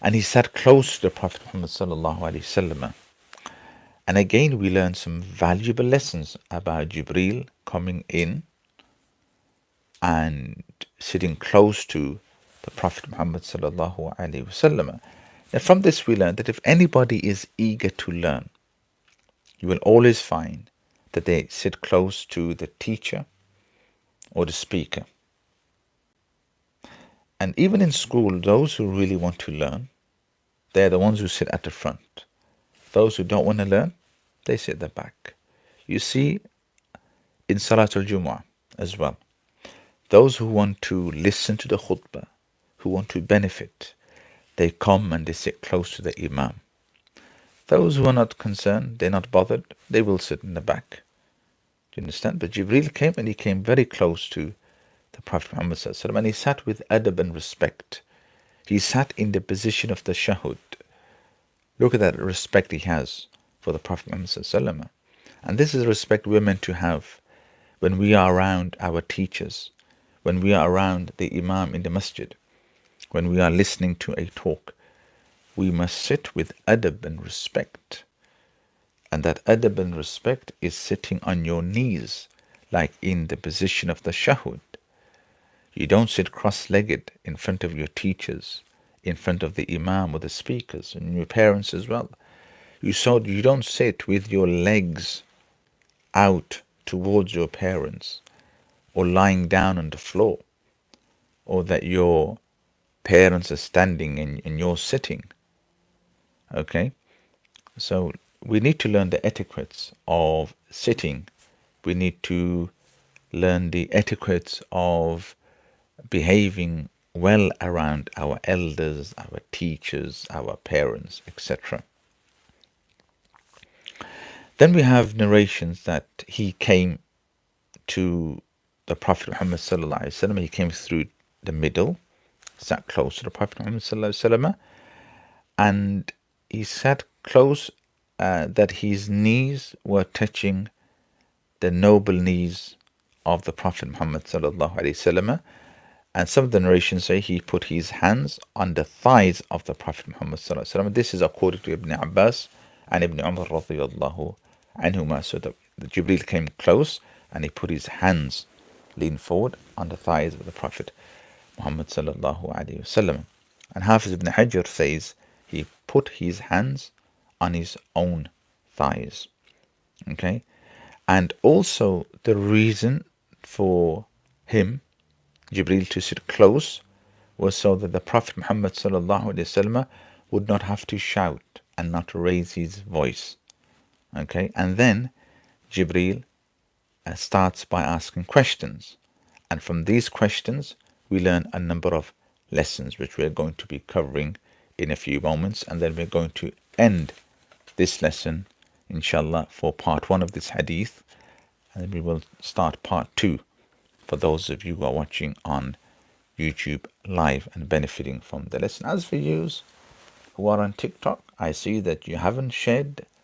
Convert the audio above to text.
And he sat close to the Prophet Muhammad sallallahu alaihi wasallam. And again, we learn some valuable lessons about Jibril coming in and sitting close to the Prophet Muhammad sallallahu alaihi wasallam. And from this, we learn that if anybody is eager to learn, you will always find that they sit close to the teacher or the speaker. And even in school, those who really want to learn, they're the ones who sit at the front. Those who don't want to learn, they sit at the back. You see, in Salatul Jumu'ah as well, those who want to listen to the khutbah, who want to benefit, they come and they sit close to the Imam. Those who are not concerned, they're not bothered, they will sit in the back. Do you understand? But Jibril came and he came very close to the Prophet Muhammad sallallahu alaihi wasallam, and he sat with adab and respect. He sat in the position of the shahud. Look at that respect he has for the Prophet Muhammad sallallahu alaihi wasallam. And this is the respect we're meant to have when we are around our teachers, when we are around the Imam in the masjid, when we are listening to a talk. We must sit with adab and respect. And that adab and respect is sitting on your knees, like in the position of the shahud. You don't sit cross-legged in front of your teachers, in front of the Imam or the speakers, and your parents as well. You don't sit with your legs out towards your parents, or lying down on the floor, or that your parents are standing and you're sitting. Okay? So we need to learn the etiquettes of sitting. We need to learn the etiquettes of behaving well around our elders, our teachers, our parents, etc. Then we have narrations that he came to the Prophet Muhammad sallallahu alaihi wasallam. He came through the middle, sat close to the Prophet Muhammad sallallahu alaihi wasallam, and he sat close that his knees were touching the noble knees of the Prophet Muhammad sallallahu alaihi wasallam. And some of the narrations say he put his hands on the thighs of the Prophet Muhammad sallallahu alaihi wasallam. This is according to Ibn Abbas and Ibn Umar radiyallahu anhuma. So the Jibril came close and he put his hands, leaned forward, on the thighs of the Prophet Muhammad sallallahu alaihi wasallam. And Hafiz ibn Hajar says he put his hands on his own thighs. Okay, and also the reason for him, Jibril, to sit close was so that the Prophet Muhammad sallallahu alaihi wasallam would not have to shout and not raise his voice. Okay, and then Jibril starts by asking questions, and from these questions we learn a number of lessons which we're going to be covering in a few moments, and then we're going to end this lesson inshallah for part 1 of this hadith, and then we will start part 2 for those of you who are watching on YouTube live and benefiting from the lesson. As for you who are on TikTok, I see that you haven't shared